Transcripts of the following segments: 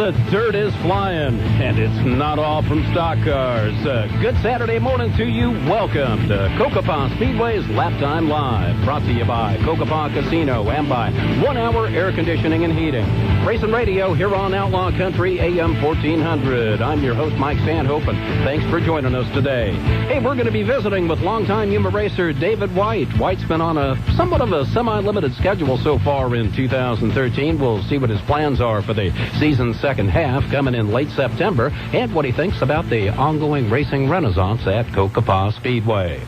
The dirt is flying, and it's not all from stock cars. Good Saturday morning to you. Welcome to Cocopah Speedway's Laptime Live, brought to you by Cocopah Casino and by 1 Hour Air Conditioning and Heating. Racing radio here on Outlaw Country AM 1400. I'm your host, Mike Stanhope, and thanks for joining us today. Hey, we're going to be visiting with longtime Yuma racer David White. White's been on a somewhat of a semi-limited schedule so far in 2013. We'll see what his plans are for the season's second half coming in late September, and what he thinks about the ongoing racing renaissance at Cocopah Speedway.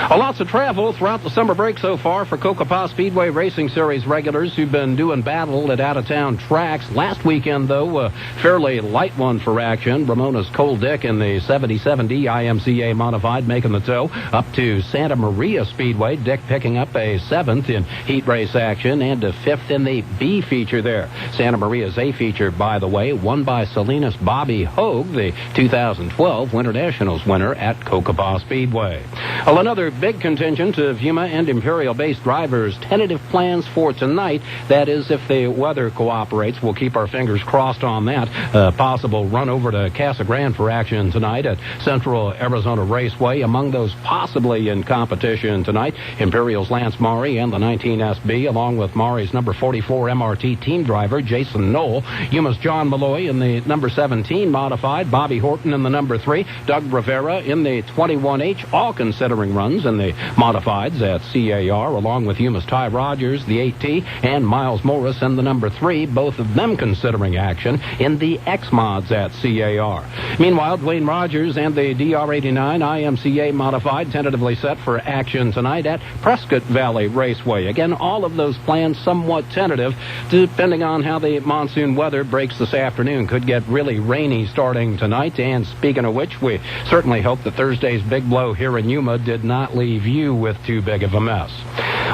Lots of travel throughout the summer break so far for Cocopah Speedway Racing Series regulars who've been doing battle at out-of-town tracks. Last weekend, though, a fairly light one for action. Ramona's Cole Dick in the 77D IMCA modified making the tow up to Santa Maria Speedway. Dick picking up a 7th in heat race action and a 5th in the B feature there. Santa Maria's A feature, by the way, won by Salinas Bobby Hogue, the 2012 Winter Nationals winner at Cocopah Speedway. Well, another big contingent of Yuma and Imperial-based drivers. Tentative plans for tonight. That is, if the weather cooperates. We'll keep our fingers crossed on that. Possible run over to Casa Grande for action tonight at Central Arizona Raceway. Among those possibly in competition tonight, Imperial's Lance Maury and the 19SB, along with Maury's number 44 MRT team driver, Jason Knoll. Yuma's John Malloy in the number 17 modified, Bobby Horton in the number 3, Doug Rivera in the 21H, all considering runs in the modifieds at CAR, along with Yuma's Ty Rogers, the 8T, and Miles Morris in the number 3, both of them considering action in the X mods at CAR. Meanwhile, Dwayne Rogers and the DR89 IMCA modified tentatively set for action tonight at Prescott Valley Raceway. Again, all of those plans somewhat tentative, depending on how the monsoon weather breaks this afternoon. Could get really rainy starting tonight. And speaking of which, we certainly hope that Thursday's big blow here in Yuma did not leave you with too big of a mess.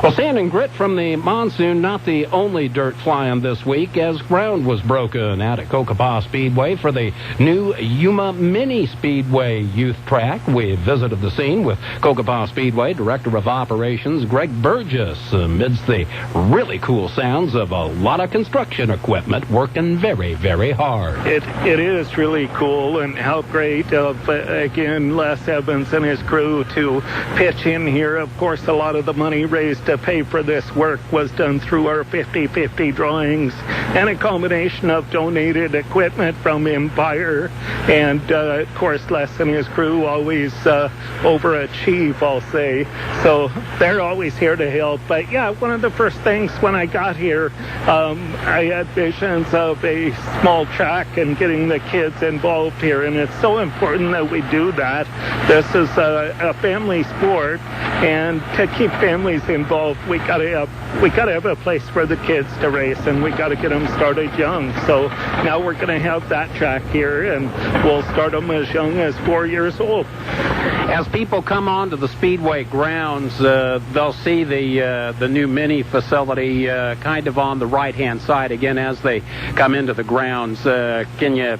Well, sand and grit from the monsoon, not the only dirt flying this week, as ground was broken out at Cocopah Speedway for the new Yuma Mini Speedway youth track. We visited the scene with Cocopah Speedway Director of Operations Greg Burgess amidst the really cool sounds of a lot of construction equipment working very, very hard. It is really cool, and how great of, again, Les Evans and his crew to pitch in here. Of course, a lot of the money raised to pay for this work was done through our 50-50 drawings and a combination of donated equipment from Empire. And, of course, Les and his crew always overachieve, I'll say. So they're always here to help. But, yeah, one of the first things when I got here, I had visions of a small track and getting the kids involved here. And it's so important that we do that. This is a family sport, and to keep families involved, we gotta have a place for the kids to race, and we gotta get them started young. So now we're gonna have that track here, and we'll start them as young as 4 years old. As people come onto the Speedway grounds, they'll see the new mini facility kind of on the right-hand side again as they come into the grounds. Can you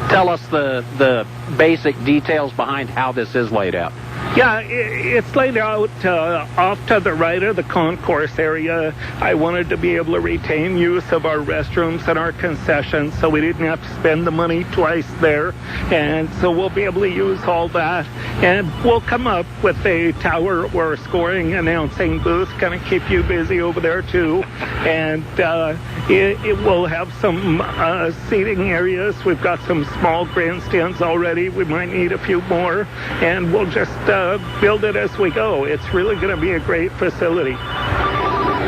tell us the basic details behind how this is laid out? Yeah, it's laid out off to the right of the concourse area. I wanted to be able to retain use of our restrooms and our concessions, so we didn't have to spend the money twice there. And so we'll be able to use all that. And we'll come up with a tower or scoring announcing booth, kind of keep you busy over there too. And it will have some seating areas. We've got some small grandstands already. We might need a few more. And we'll just build it as we go. It's really going to be a great facility.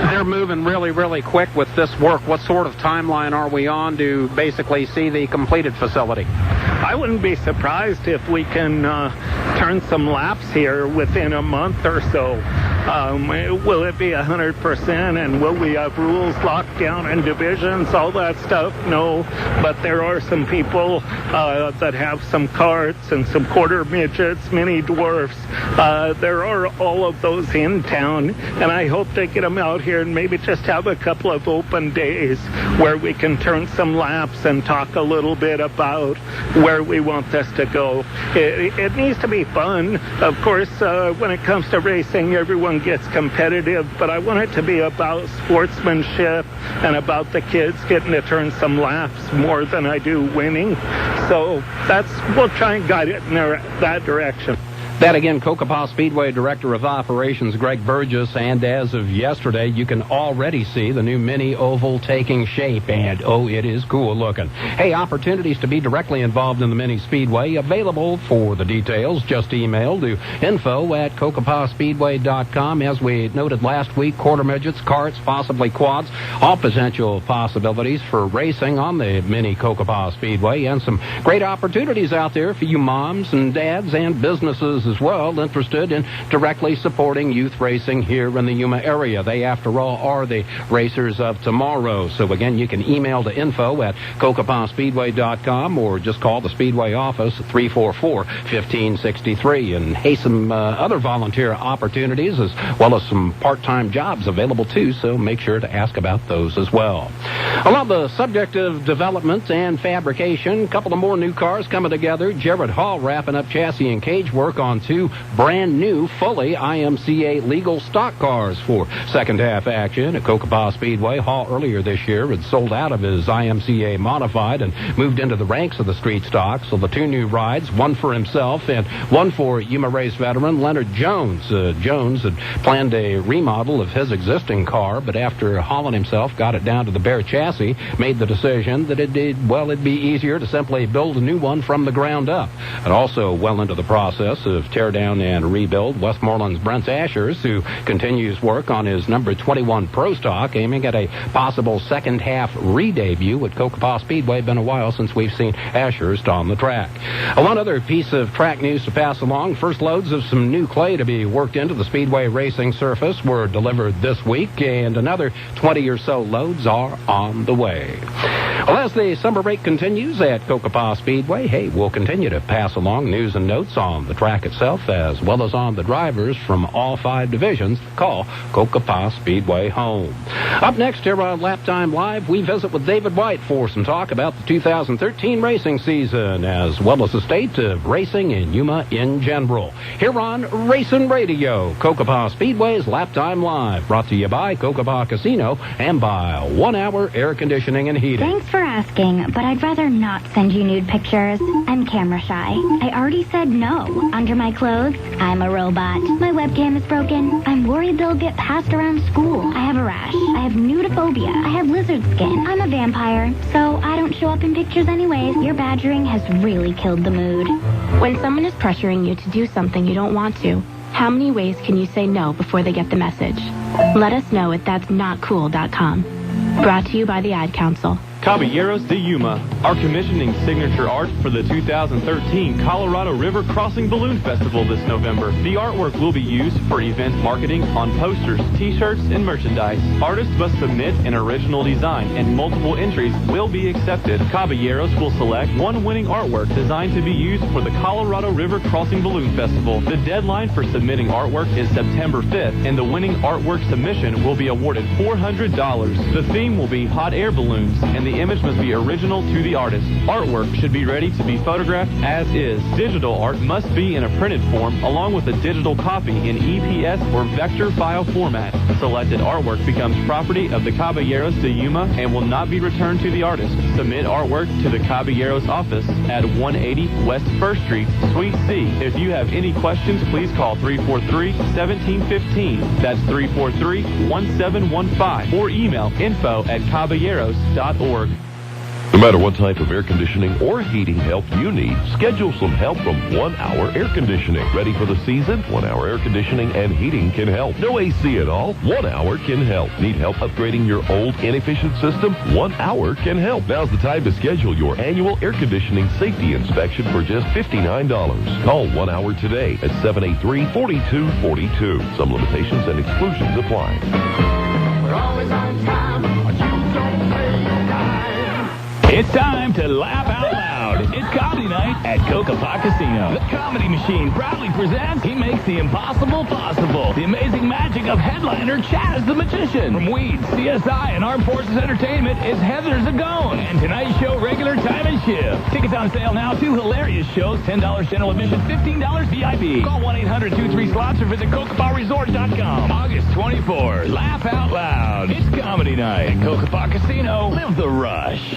They're moving really, really quick with this work. What sort of timeline are we on to basically see the completed facility? I wouldn't be surprised if we can turn some laps here within a month or so. Will it be 100%, and will we have rules locked down and divisions, all that stuff? No, but there are some people that have some carts and some quarter midgets, mini dwarfs. There are all of those in town, and I hope to get them out here and maybe just have a couple of open days where we can turn some laps and talk a little bit about where we want this to go. It needs to be fun. Of course, when it comes to racing, everyone one gets competitive, but I want it to be about sportsmanship and about the kids getting to turn some laps more than I do winning. So we'll try and guide it in that direction. That again, Cocopah Speedway Director of Operations Greg Burgess, and as of yesterday, you can already see the new mini oval taking shape, and oh, it is cool looking. Hey, opportunities to be directly involved in the mini speedway available. For the details, just email to info@cocopahspeedway.com. As we noted last week, quarter midgets, karts, possibly quads, all potential possibilities for racing on the mini Cocopah Speedway, and some great opportunities out there for you moms and dads and businesses as well interested in directly supporting youth racing here in the Yuma area. They, after all, are the racers of tomorrow. So again, you can email to info@cocopahspeedway.com or just call the Speedway office at 344-1563. And hey, some other volunteer opportunities as well as some part-time jobs available too, so make sure to ask about those as well. On the subject of development and fabrication, a couple of more new cars coming together. Jared Hall wrapping up chassis and cage work on two brand new, fully IMCA legal stock cars for second half action at Cocopah Speedway. Hall earlier this year had sold out of his IMCA modified and moved into the ranks of the street stock. So the two new rides, one for himself and one for Yuma race veteran Leonard Jones. Jones had planned a remodel of his existing car, but after Hall and himself got it down to the bare chassis, made the decision that it'd be easier to simply build a new one from the ground up. And also well into the process of tear down and rebuild, Westmoreland's Brent Ashers, who continues work on his number 21 Pro Stock, aiming at a possible second half re-debut at Cocopah Speedway. Been a while since we've seen Ashers on the track. One other piece of track news to pass along. First loads of some new clay to be worked into the Speedway racing surface were delivered this week, and another 20 or so loads are on the way. Well, as the summer break continues at Cocopah Speedway, hey, we'll continue to pass along news and notes on the track itself as well as on the drivers from all 5 divisions. Call Cocopah Speedway home. Up next here on Laptime Live, we visit with David White for some talk about the 2013 racing season as well as the state of racing in Yuma in general. Here on Racing Radio, Cocopah Speedway's Laptime Live, brought to you by Cocopah Casino and by 1 Hour Air Conditioning and Heating. Thanks for asking, but I'd rather not send you nude pictures. I'm camera shy. I already said no. Under my clothes, I'm a robot. My webcam is broken. I'm worried they'll get passed around school. I have a rash. I have nudophobia. I have lizard skin. I'm a vampire, so I don't show up in pictures anyways. Your badgering has really killed the mood. When someone is pressuring you to do something you don't want to, how many ways can you say no before they get the message? Let us know at that'snotcool.com. Brought to you by the Ad Council. Caballeros de Yuma are commissioning signature art for the 2013 Colorado River Crossing Balloon Festival this November. The artwork will be used for event marketing on posters, t-shirts, and merchandise. Artists must submit an original design and multiple entries will be accepted. Caballeros will select one winning artwork designed to be used for the Colorado River Crossing Balloon Festival. The deadline for submitting artwork is September 5th, and the winning artwork submission will be awarded $400. The theme will be hot air balloons, and the image must be original to the artist. Artwork should be ready to be photographed as is. Digital art must be in a printed form along with a digital copy in EPS or vector file format. Selected artwork becomes property of the Caballeros de Yuma and will not be returned to the artist. Submit artwork to the Caballeros office at 180 West 1st Street, Suite C. If you have any questions, please call 343-1715. That's 343-1715 or email info@caballeros.org. No matter what type of air conditioning or heating help you need, schedule some help from 1 Hour Air Conditioning. Ready for the season? 1 Hour Air Conditioning and Heating can help. No AC at all? 1 Hour can help. Need help upgrading your old inefficient system? 1 Hour can help. Now's the time to schedule your annual air conditioning safety inspection for just $59. Call 1 Hour today at 783-4242. Some limitations and exclusions apply. We're always on time. You don't play your time. It's time to laugh out loud. It's comedy Comedy Night at Cocopah Casino. The Comedy Machine proudly presents He Makes the Impossible Possible. The amazing magic of headliner Chaz the Magician. From Weeds, CSI, and Armed Forces Entertainment is Heather Zagone. And tonight's show, regular time and shift. Tickets on sale now. 2 hilarious shows, $10 general admission, $15 VIP. Call 1-800-23-SLOTS or visit CocopahResort.com. August 24th. Laugh out loud. It's Comedy Night at Cocopah Casino. Live the rush.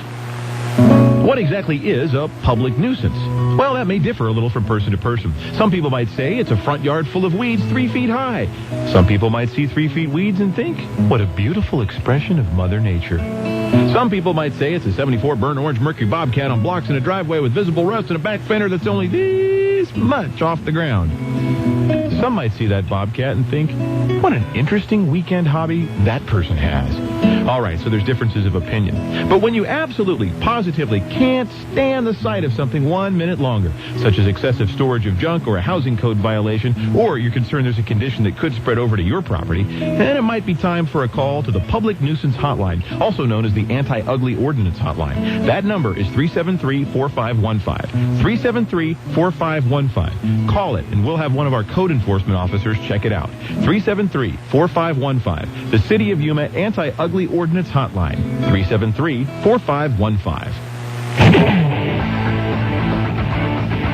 What exactly is a public nuisance? Well, that may differ a little from person to person. Some people might say it's a front yard full of weeds 3 feet high. Some people might see 3 feet weeds and think, what a beautiful expression of Mother Nature. Some people might say it's a 74 burnt orange Mercury Bobcat on blocks in a driveway with visible rust and a back fender that's only this much off the ground. Some might see that Bobcat and think, what an interesting weekend hobby that person has. All right, so there's differences of opinion. But when you absolutely, positively can't stand the sight of something 1 minute longer, such as excessive storage of junk or a housing code violation, or you're concerned there's a condition that could spread over to your property, then it might be time for a call to the Public Nuisance Hotline, also known as the Anti-Ugly Ordinance Hotline. That number is 373-4515. 373-4515. Call it, and we'll have one of our code enforcement officers check it out. 373-4515. The City of Yuma Anti-Ugly Ordinance Hotline. 373-4515.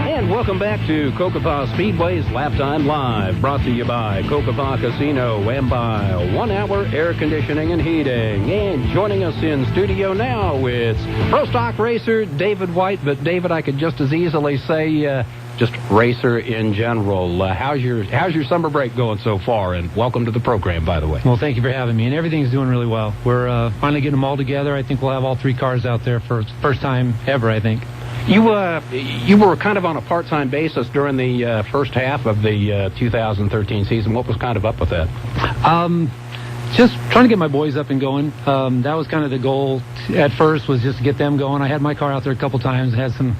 And welcome back to Cocopah Speedway's Laptime Live, brought to you by Cocopah Casino and by 1 Hour Air Conditioning and Heating. And joining us in studio now, it's Pro Stock Racer David White. But David, I could just as easily say just racer in general. How's your summer break going so far? And welcome to the program, by the way. Well, thank you for having me. And everything's doing really well. We're finally getting them all together. I think we'll have all 3 cars out there for the first time ever, I think. You were kind of on a part-time basis during the first half of the 2013 season. What was kind of up with that? Just trying to get my boys up and going. That was kind of the goal at first, was just to get them going. I had my car out there a couple times, had some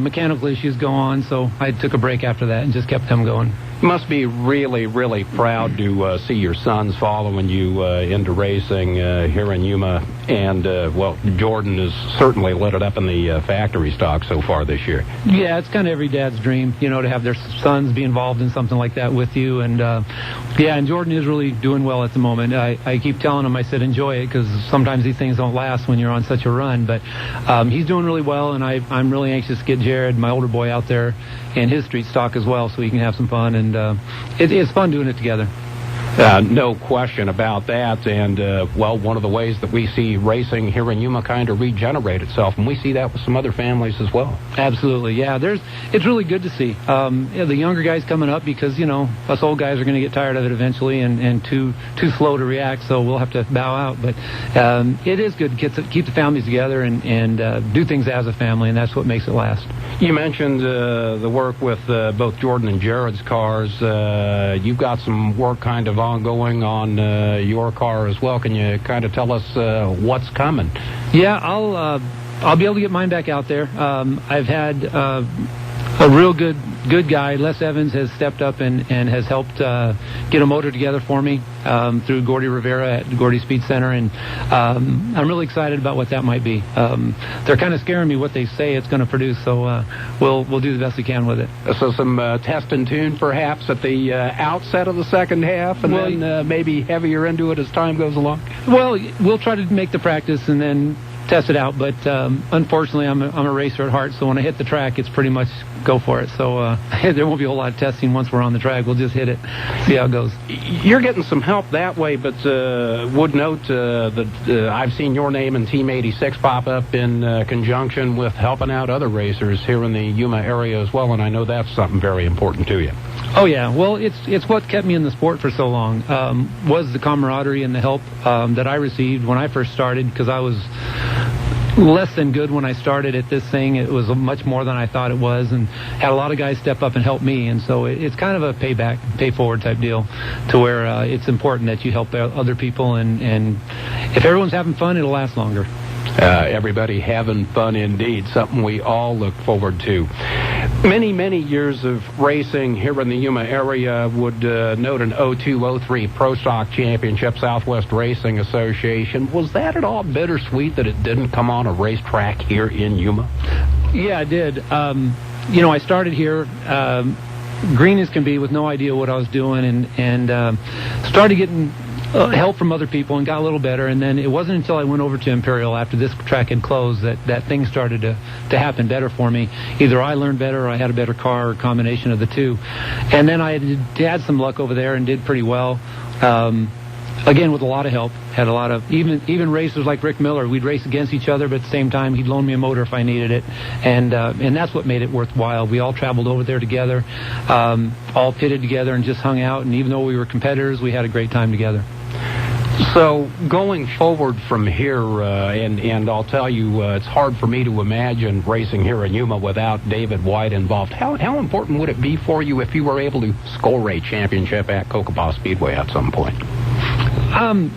mechanical issues go on, so I took a break after that and just kept them going. You must be really, really proud to see your sons following you into racing here in Yuma. And, well, Jordan has certainly lit it up in the factory stock so far this year. Yeah, it's kind of every dad's dream, to have their sons be involved in something like that with you. And, yeah, and Jordan is really doing well at the moment. I keep telling him, I said, enjoy it, because sometimes these things don't last when you're on such a run. But he's doing really well, and I'm really anxious to get Jared, my older boy, out there and his street stock as well, so he can have some fun. And it's fun doing it together. No question about that. And, well, one of the ways that we see racing here in Yuma kind of regenerate itself, and we see that with some other families as well. Absolutely, yeah. It's really good to see. The younger guys coming up, because, us old guys are going to get tired of it eventually and too slow to react, so we'll have to bow out. But it is good to keep the families together and do things as a family, and that's what makes it last. You mentioned the work with both Jordan and Jared's cars. You've got some work kind of ongoing on your car as well. Can you kind of tell us what's coming? Yeah, I'll be able to get mine back out there. I've had a real good guy, Les Evans, has stepped up and has helped get a motor together for me through Gordy Rivera at Gordy Speed Center, and I'm really excited about what that might be. They're kind of scaring me what they say it's going to produce, so we'll do the best we can with it. So some test and tune perhaps at the outset of the second half, and then maybe heavier into it as time goes along? Well, we'll try to make the practice and then test it out, but unfortunately I'm a racer at heart, so when I hit the track, it's pretty much go for it. So there won't be a whole lot of testing once we're on the track. We'll just hit it, see how it goes. You're getting some help that way, but would note that I've seen your name and Team 86 pop up in conjunction with helping out other racers here in the Yuma area as well, and I know that's something very important to you. Oh yeah, well it's what kept me in the sport for so long, was the camaraderie and the help that I received when I first started, because I was less than good when I started at this thing. It was much more than I thought it was, and had a lot of guys step up and help me, and so it's kind of a payback, pay forward type deal, to where it's important that you help other people, and if everyone's having fun, it'll last longer. Everybody having fun indeed, something we all look forward to. Many, many years of racing here in the Yuma area. Would note an 02-03 Pro Stock Championship, Southwest Racing Association. Was that at all bittersweet that it didn't come on a racetrack here in Yuma? Yeah, I did. I started here green as can be with no idea what I was doing, and started getting help from other people and got a little better. And then it wasn't until I went over to Imperial after this track had closed that things started to happen better for me. Either I learned better or I had a better car, or a combination of the two. And then I had some luck over there and did pretty well. Again, with a lot of help. Had a lot of, even racers like Rick Miller, we'd race against each other, but at the same time, he'd loan me a motor if I needed it. And that's what made it worthwhile. We all traveled over there together, all pitted together and just hung out. And even though we were competitors, we had a great time together. So going forward from here, and I'll tell you, it's hard for me to imagine racing here in Yuma without David White involved. How important would it be for you if you were able to score a championship at Cocopah Speedway at some point?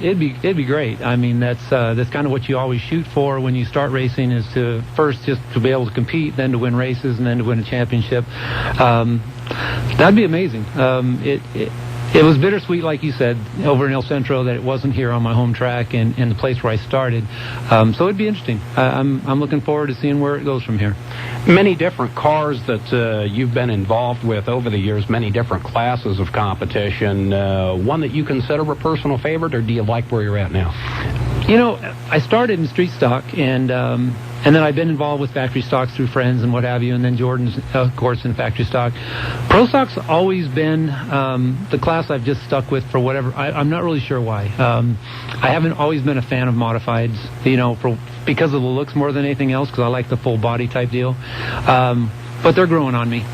It'd be great. I mean, that's kind of what you always shoot for when you start racing, is to first just to be able to compete, then to win races, and then to win a championship. That'd be amazing. It was bittersweet, like you said, over in El Centro, that it wasn't here on my home track and the place where I started. So it'd be interesting. I'm looking forward to seeing where it goes from here. Many different cars that you've been involved with over the years, many different classes of competition. One that you consider a personal favorite, or do you like where you're at now? I started in street stock, and then I've been involved with factory stocks through friends and what have you, and then Jordan's, of course, in factory stock. Pro stock's always been the class I've just stuck with for whatever. I'm not really sure why. I haven't always been a fan of modifieds, because of the looks more than anything else, because I like the full body type deal. But they're growing on me. So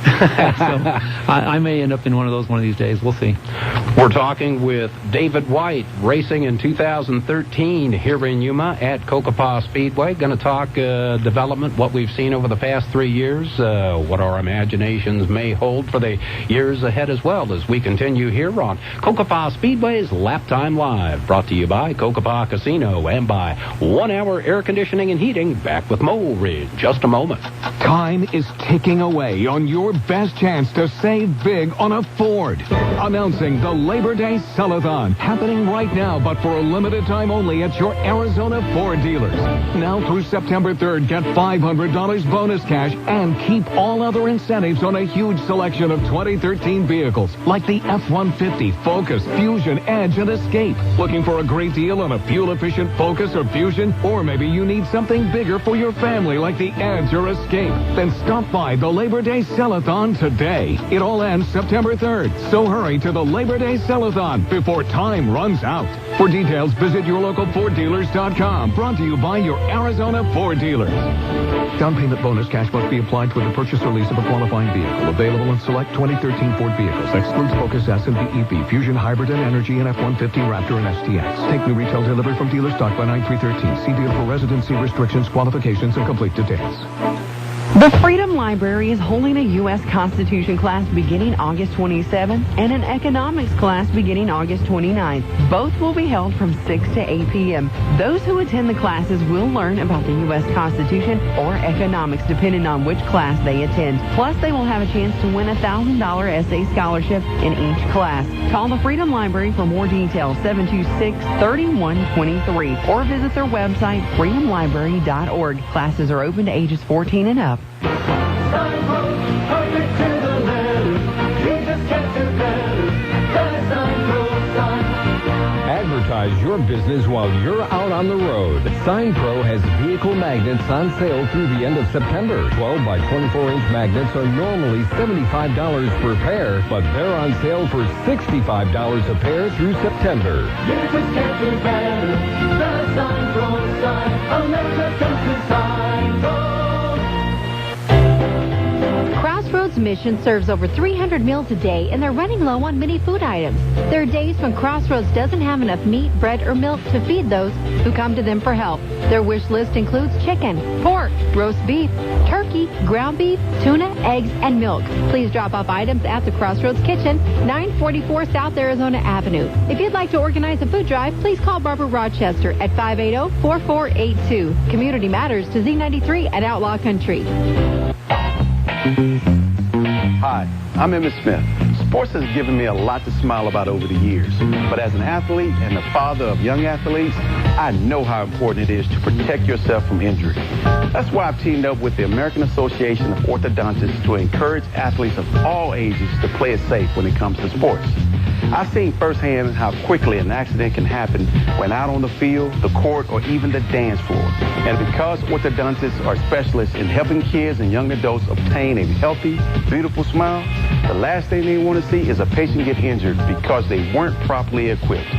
I may end up in one of those one of these days. We'll see. We're talking with David White, racing in 2013 here in Yuma at Cocopah Speedway. Going to talk development, what we've seen over the past 3 years, what our imaginations may hold for the years ahead as well, as we continue here on Cocopah Speedway's Laptime Live, brought to you by Cocopah Casino and by 1 Hour Air Conditioning and Heating. Back with Mo in just a moment. Time is ticking away on your best chance to save big on a Ford. Announcing the Labor Day Sell-a-thon, happening right now, but for a limited time only at your Arizona Ford dealers. Now through September 3rd, get $500 bonus cash and keep all other incentives on a huge selection of 2013 vehicles like the F-150, Focus, Fusion, Edge, and Escape. Looking for a great deal on a fuel-efficient Focus or Fusion? Or maybe you need something bigger for your family like the Edge or Escape? Then stop by the Labor Day Sell-a-thon today. It all ends September 3rd, so hurry to the Labor Day Sell-a-thon before time runs out. For details, visit yourlocalforddealers.com. Brought to you by your Arizona Ford dealers. Down payment bonus cash must be applied for the purchase or lease of a qualifying vehicle. Available in select 2013 Ford vehicles. Excludes Focus S and BEV, Fusion Hybrid and Energy, and F-150 Raptor and STX. Take new retail delivery from dealer stock by 9/3/13. See deal for residency restrictions, qualifications, and complete details. The Freedom Library is holding a U.S. Constitution class beginning August 27th and an economics class beginning August 29th. Both will be held from 6 to 8 p.m. Those who attend the classes will learn about the U.S. Constitution or economics, depending on which class they attend. Plus, they will have a chance to win a $1,000 essay scholarship in each class. Call the Freedom Library for more details, 726-3123, or visit their website, freedomlibrary.org. Classes are open to ages 14 and up. Advertise your business while you're out on the road. Sign Pro has vehicle magnets on sale through the end of September. 12 by 24-inch magnets are normally $75 per pair, but they're on sale for $65 a pair through September. You just can't do better. The Sign Pro sign. America comes to Sign Pro. Crossroads Mission serves over 300 meals a day, and they're running low on many food items. There are days when Crossroads doesn't have enough meat, bread, or milk to feed those who come to them for help. Their wish list includes chicken, pork, roast beef, turkey, ground beef, tuna, eggs, and milk. Please drop off items at the Crossroads Kitchen, 944 South Arizona Avenue. If you'd like to organize a food drive, please call Barbara Rochester at 580-4482. Community Matters to Z93 at Outlaw Country. Hi, I'm Emmett Smith, Sports has given me a lot to smile about over the years. But as an athlete and the father of young athletes, I know how important it is to protect yourself from injury. That's why I've teamed up with the American Association of Orthodontists to encourage athletes of all ages to play it safe when it comes to sports. I've seen firsthand how quickly an accident can happen when out on the field, the court, or even the dance floor. And because orthodontists are specialists in helping kids and young adults obtain a healthy, beautiful smile, the last thing they want to see is a patient get injured because they weren't properly equipped.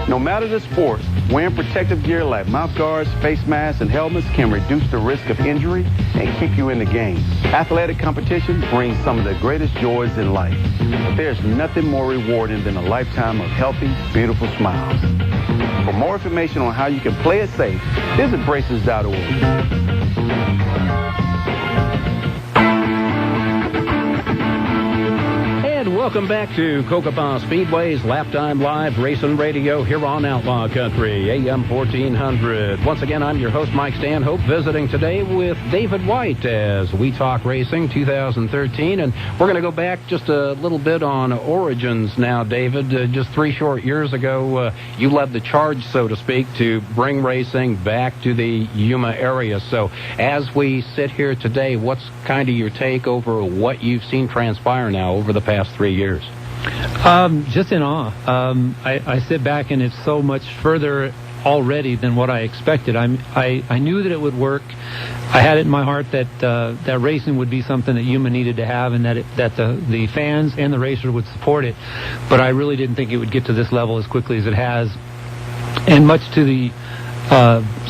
No matter the sport, wearing protective gear like mouth guards, face masks, and helmets can reduce the risk of injury and keep you in the game. Athletic competition brings some of the greatest joys in life. But there's nothing more rewarding than a lifetime of healthy, beautiful smiles. For more information on how you can play it safe, visit braces.org. Welcome back to Cocopah Speedway's Laptime Live Racing Radio here on Outlaw Country AM 1400. Once again, I'm your host, Mike Stanhope, visiting today with David White as we talk racing 2013. And we're going to go back just a little bit on origins now, David. Just 3 short years ago, you led the charge, so to speak, to bring racing back to the Yuma area. So as we sit here today, what's kind of your take over what you've seen transpire now over the past 3 years? Just in awe. I sit back and it's so much further already than what I expected. I knew that it would work. I had it in my heart that racing would be something that Yuma needed to have, and that the fans and the racers would support it. But I really didn't think it would get to this level as quickly as it has. And much to the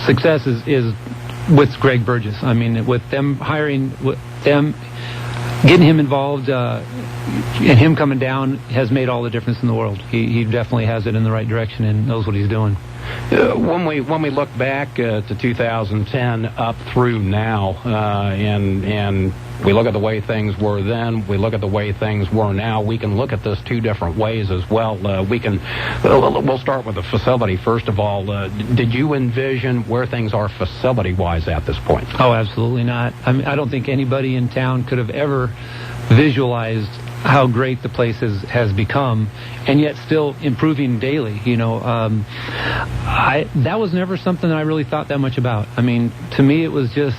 success is with Greg Burgess. I mean, with them hiring, with them getting him involved, and him coming down has made all the difference in the world. He definitely has it in the right direction and knows what he's doing. When we look back to 2010 up through now, and we look at the way things were then, we look at the way things were now, we can look at this 2 different ways as well. We'll start with the facility first of all. Did you envision where things are facility-wise at this point? Oh, absolutely not. I mean, I don't think anybody in town could have ever visualized how great the place has become, and yet still improving daily. You know, that was never something that I really thought that much about. I mean, to me, it was just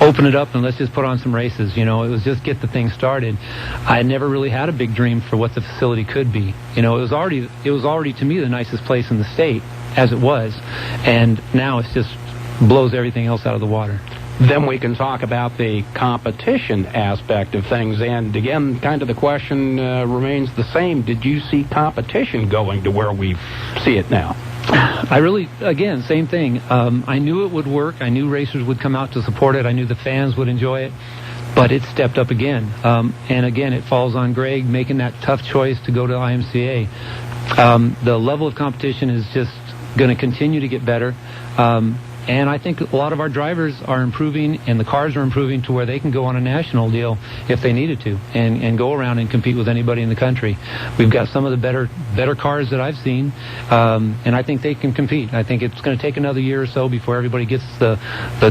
open it up and let's just put on some races. You know, it was just get the thing started. I never really had a big dream for what the facility could be. You know, it was already to me the nicest place in the state as it was, and now it's just blows everything else out of the water. Then we can talk about the competition aspect of things. And again, kind of the question remains the same. Did you see competition going to where we see it now? I really, again, same thing. I knew it would work. I knew racers would come out to support it. I knew the fans would enjoy it. But it stepped up again. And again, it falls on Greg making that tough choice to go to IMCA. The level of competition is just going to continue to get better. And I think a lot of our drivers are improving, and the cars are improving to where they can go on a national deal if they needed to, and go around and compete with anybody in the country. We've got some of the better cars that I've seen, and I think they can compete. I think it's going to take another year or so before everybody gets the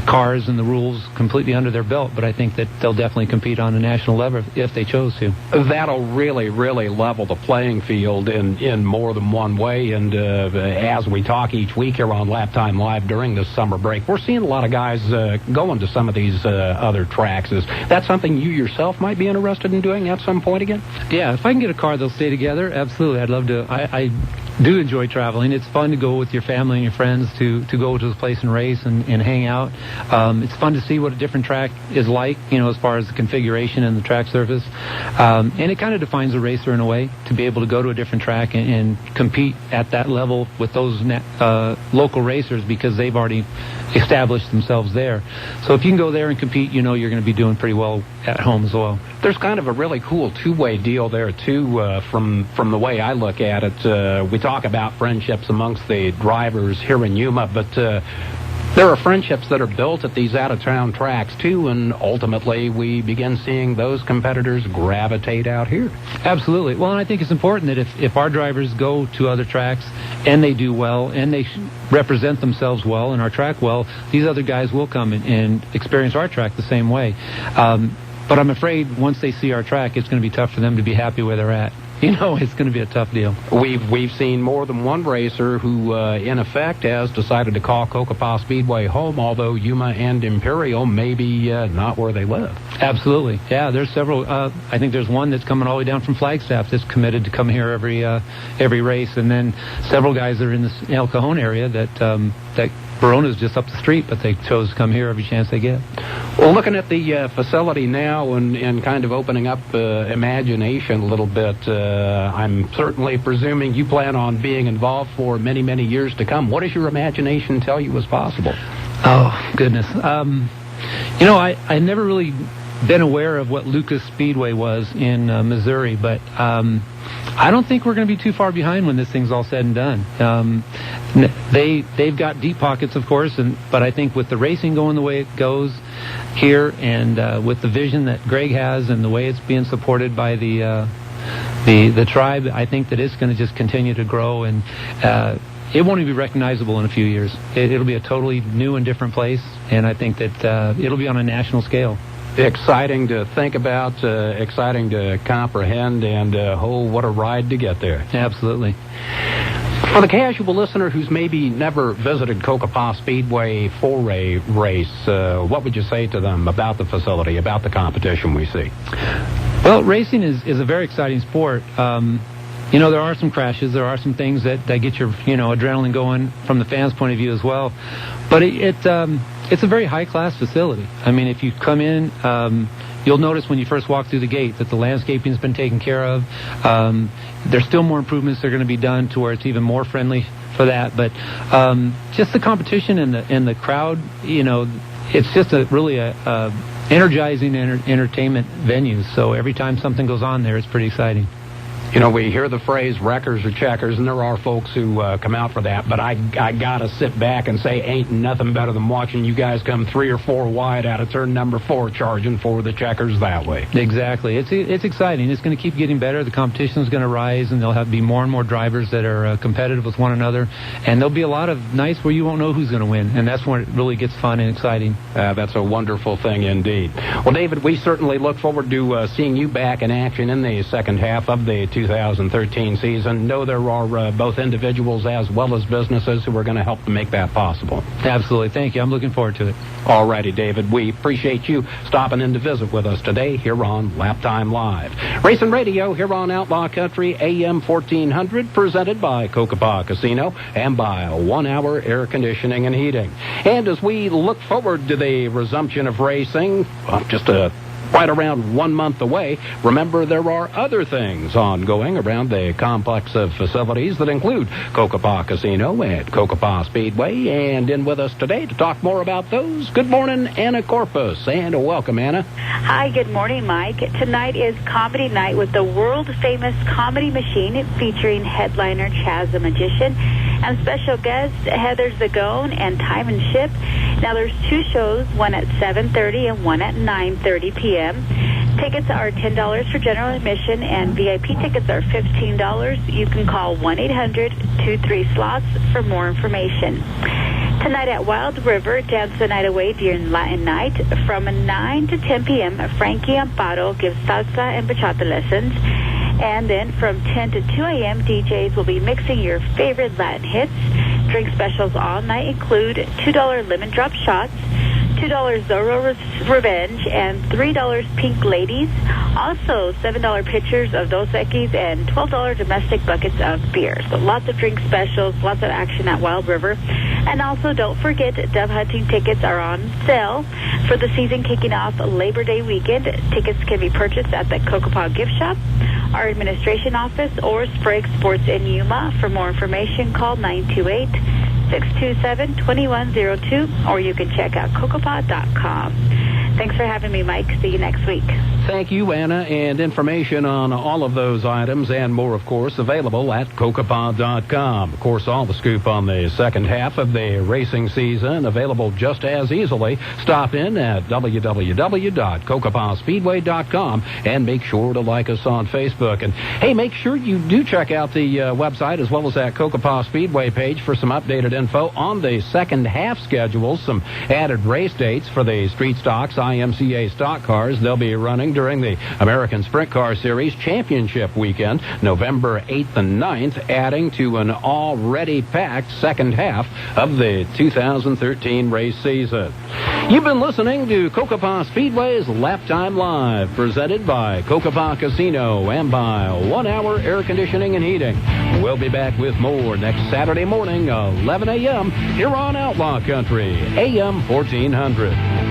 cars and the rules completely under their belt, but I think that they'll definitely compete on a national level if they chose to. That'll really, really level the playing field in more than one way, and as we talk each week here on Laptime Live during this summer break, we're seeing a lot of guys going to some of these other tracks. Is that something you yourself might be interested in doing at some point again? Yeah, if I can get a car that'll stay together, absolutely. I'd love to. I do enjoy traveling. It's fun to go with your family and your friends to go to the place and race and hang out. It's fun to see what a different track is like, you know, as far as the configuration and the track surface. And it kind of defines a racer in a way, to be able to go to a different track and compete at that level with those local racers, because they've already established themselves there. So if you can go there and compete, you know you're going to be doing pretty well at home as well. There's kind of a really cool two-way deal there, too, from the way I look at it. We talk about friendships amongst the drivers here in Yuma, but there are friendships that are built at these out-of-town tracks, too, and ultimately we begin seeing those competitors gravitate out here. Absolutely. Well, and I think it's important that if our drivers go to other tracks and they do well and they represent themselves well and our track well, these other guys will come and experience our track the same way. But I'm afraid once they see our track, it's going to be tough for them to be happy where they're at. you know it's going to be a tough deal. We've seen more than one racer who, in effect, has decided to call Cocopah Speedway home, although Yuma and Imperial may be not where they live. Absolutely. Yeah, there's several. I think there's one that's coming all the way down from Flagstaff that's committed to come here every race, and then several guys that are in the El Cajon area that Verona's just up the street, but they chose to come here every chance they get. Well, looking at the facility now and kind of opening up imagination a little bit, I'm certainly presuming you plan on being involved for many, many years to come. What does your imagination tell you is possible? Oh, goodness. I never really been aware of what Lucas Speedway was in Missouri, but I don't think we're going to be too far behind when this thing's all said and done. They've got deep pockets, of course, but I think with the racing going the way it goes here, and with the vision that Greg has and the way it's being supported by the tribe, I think that it's going to just continue to grow, and it won't even be recognizable in a few years. It'll be a totally new and different place, and I think that it'll be on a national scale. Exciting to think about, exciting to comprehend, and what a ride to get there. Absolutely. For the casual listener who's maybe never visited Cocopah Speedway for a race, what would you say to them about the facility, about the competition we see? Well, racing is a very exciting sport. There are some crashes. There are some things that get your, adrenaline going from the fans' point of view as well. But it's a very high-class facility. I mean, if you come in, you'll notice when you first walk through the gate that the landscaping's been taken care of. There's still more improvements that are going to be done to where it's even more friendly for that. But just the competition and the crowd, it's just really a energizing entertainment venue. So every time something goes on there, it's pretty exciting. We hear the phrase wreckers or checkers, and there are folks who come out for that, but I got to sit back and say ain't nothing better than watching you guys come 3 or 4 wide out of turn number 4 charging for the checkers that way. Exactly. It's exciting. It's going to keep getting better. The competition is going to rise, and there'll have to be more and more drivers that are competitive with one another, and there'll be a lot of nights where you won't know who's going to win, and that's when it really gets fun and exciting. That's a wonderful thing indeed. Well, David, we certainly look forward to seeing you back in action in the second half of the 2013 season. Know there are both individuals as well as businesses who are going to help to make that possible. Absolutely. Thank you. I'm looking forward to it. All righty, David. We appreciate you stopping in to visit with us today here on Laptime Live. Racing Radio here on Outlaw Country AM 1400, presented by Cocopah Casino and by 1 Hour Air Conditioning and Heating. And as we look forward to the resumption of racing, just right around 1 month away, remember there are other things ongoing around the complex of facilities that include Cocopah Casino and Cocopah Speedway. And in with us today to talk more about those, good morning, Anna Corpus. And welcome, Anna. Hi, good morning, Mike. Tonight is comedy night with the world-famous Comedy Machine featuring headliner Chaz the Magician and special guests Heather Zagone and Time and Ship. Now, there's 2 shows, one at 7:30 and one at 9:30 p.m. Tickets are $10 for general admission, and VIP tickets are $15. You can call 1-800-23-SLOTS for more information. Tonight at Wild River, Dance the Night Away during Latin Night. From 9 to 10 p.m., Frankie Amparo gives salsa and bachata lessons. And then from 10 to 2 a.m., DJs will be mixing your favorite Latin hits. Drink specials all night include $2 lemon drop shots, $2 Zorro Revenge, and $3 Pink Ladies. Also, $7 pitchers of Dos Equis and $12 domestic buckets of beer. So lots of drink specials, lots of action at Wild River. And also, don't forget, dove hunting tickets are on sale for the season kicking off Labor Day weekend. Tickets can be purchased at the Cocopah Gift Shop, our administration office, or Sprague Sports in Yuma. For more information, call 928-627-2102, or you can check out cocopah.com. Thanks for having me, Mike. See you next week. Thank you, Anna. And information on all of those items and more, of course, available at Cocopah.com. Of course, all the scoop on the second half of the racing season available just as easily. Stop in at www.cocopahspeedway.com and make sure to like us on Facebook. And, hey, make sure you do check out the website as well as that Cocopah Speedway page for some updated info on the second half schedules, some added race dates for the street stocks, IMCA stock cars. They'll be running during during the American Sprint Car Series Championship weekend, November 8th and 9th, adding to an already packed second half of the 2013 race season. You've been listening to Cocopah Speedway's Laptime Live, presented by Cocopah Casino and by 1 Hour Air Conditioning and Heating. We'll be back with more next Saturday morning, 11 a.m., here on Outlaw Country, AM 1400.